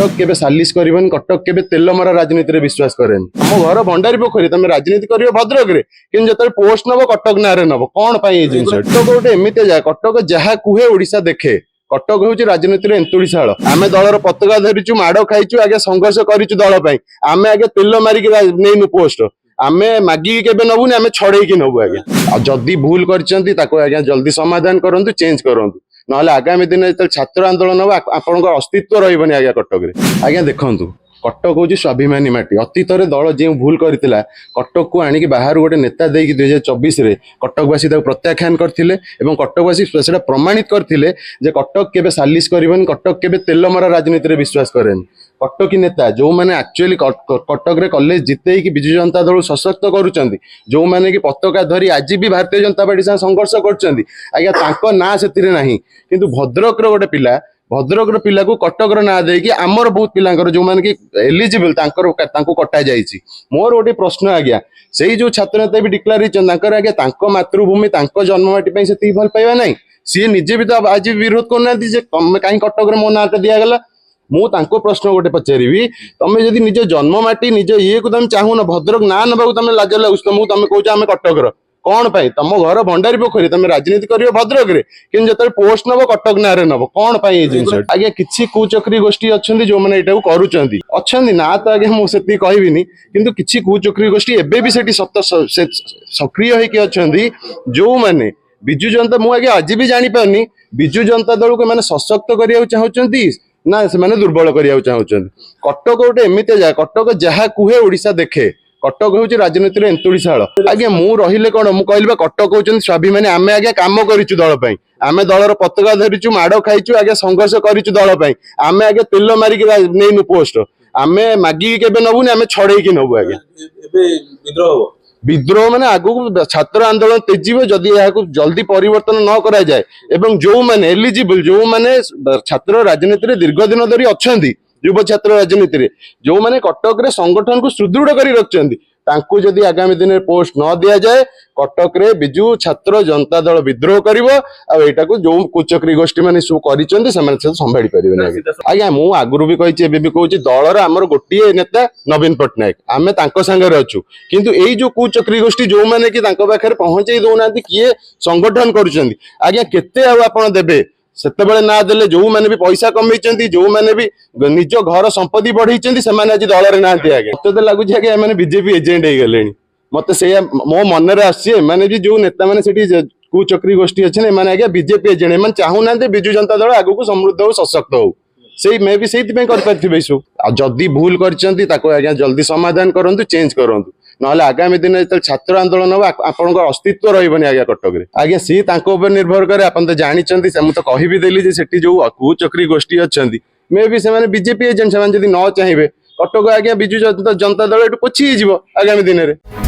कटक केबे सालिश करबन कटक केबे तेल मरा राजनीति रे विश्वास करेन मो घर भंडारी पोखरी तमे राजनीति करियो भद्रक रे किन जतरे पोस्ट नबो कटक नारे नबो कोन पई ए जिंस कटक गोटे एमिते जाय कटक जहा कुहे ओडिसा देखे कटक होची राजनीति रे एंतुड़ीशाल आमे दलर पताका धरिचु माडो खाइचु आगे संघर्ष करिचु दल पई आमे आगे तेल मारिक नेइनु पोस्ट आमे मागी केबे नबुनी आमे छड़ेई कि नबु आगे जदी भूल करचंती ताको आगे जल्दी समाधान करंतु चेंज करंतु नहले आगामी दिन जो छात्र आंदोलन हम आपण अस्तित्व रही आज्ञा कटक आज्ञा देखु कटक हूँ स्वाभिमानी माटी अतीत दल जो भूल करता कटक को आणिक बाहर गोटे नेता देकी 2024 कटकवासी प्रत्याख्यान करते कटकवासी से प्रमाणित करते कटक केबे सालिश करबन कटक केबे तेल मरा राजनीति रे विश्वास करेन कटकी नेता जो मैंने एक्चुअली कटक रे कॉलेज जिते बिजु जनता दल सशक्त करुचंदी जो मैंने कि पताका धरी आज भी भारतीय जनता पार्टी से संघर्ष करचंदी आज्ञा तांको ना सेतिरे नाही किंतु भद्रक रो गोटे पिला भद्रक रो पिला को कटक रो ना देकी आमर बहुत पिलांकर जो माने कि एलिजिबल तांको कटा जाईची मोर गोटे प्रश्न आज्ञा सेही जो छात्र नेता भी डिक्लेयर हिचन तांकर आज्ञा तांको मातृभूमि तांको जन्ममाटी पई सेति भल पाइबा नाही सी निजे भी तो आज विरोध करना जे कहीं कटक रे मो नाटा दिया गला मु तांको प्रश्न गोटे पचारि तमे जदि निज जन्ममाटी निज ये को तुम चाहू न भद्रक ना नबा तुम लाज लगुच तुमको तुम कहूँ आम कटक कौन पाई तुम घर भंडारी पोखरी तुम राजनीति करियो भद्रक रे कि जतरे पोस्ट नबो कटक नारे नबो कौन पाई ए जिंस आगे किछि कुचक्री गोष्ठी अछंदी जो माने एटा करूचंदी अछंदी ना तो आगे मु सेति कहबिनी किंतु किछि कुचक्री गोष्ठी एबे भी सेठी सक्रिय होई के अछंदी जो माने बिजु जनता मु आगे आज भी जानि पानी बिजु जनता दल को माने सशक्त करिया चाहउचंदी ना से माने दुर्बल करिया चाहउचंदी कटक गोटे एमिते जाय कटक जहा कुहे ओडिसा देखे कटक हूँ राजनीति रे एंतुड़ीशाल आगे मु रहिले कोन मु कहलिबा कटक होचन स्वाभिमानी आमे आगे काम करिचु दल पई आमे दलर पताका धरिचु माडो खाइचु आगे संघर्ष करिचु दल पई आमे आगे तेल मारिक नेइनु पोस्ट आमे मागी केबे नबुनी आमे छड़ेई कि नबु आगे एबे विद्रोह माने आगु छात्र आंदोलन तेजीबो जदि याकु जल्दी परिवर्तन न करा जाए एवं जो माने एलिजिबल जो माने छात्र राजनीति रे दीर्घ दिन धरि अछंदी युव छात्र राजनीति रे जो माने कटक रे संगठन को सुदृढ़ करी रखचंदी तांकु जदि आगामी दिन पोस्ट न दिया जाए कटक रे बिजु छात्र जनता दल विद्रोह करिवो आ एटा को जो कुचक्री गोष्ठी माने सु करिचंदी से माने संभाळी परिबे नै आज्ञा मु आगुरु भी कहिछि एबे भी कहूछि दलर हमर गोटिए नेता नवीन पटनायक आमे तांको संगे अछु किंतु एई जो कुचक्री गोष्ठी जो माने कि तांको पाखरे पहुंचै दोनांती किए संगठन करूचंदी आज्ञा केते आ आपण देबे सेते बेले ना देले जो माने भी पैसा कमैचंती जो माने भी निज घर संपत्ति बढ़ैचंती से माने आज दलरे नांती आगे मते तो लागु जे माने बीजेपी एजेंट हे गलेनी मते से मो मन रे आसी माने भी जो नेता माने सेठी कुचक्री गोष्ठी अछि माने आगे बीजेपी एजेंट माने चाहू ना बिजु जनता दल आगु को समृद्ध हो सशक्त हो से मे भी सेति पे कर पाथिबे सु जदी भूल करचंती ताको आगे जल्दी समाधान करंतु चेंज करंतु नहले आगामी दिन जो छात्र आंदोलन हम आपण अस्तित्व रही आज्ञा कटक आज्ञा सी निर्भर करे आपन तो जानते मुझे तो कहि भी देली जे सेठी जो कुचक्री गोष्ठी अच्छी मे भी से बीजेपी एजेंट से न चाहिए कटक आज्ञा बिजु जनता दल पोछी आगामी दिन में।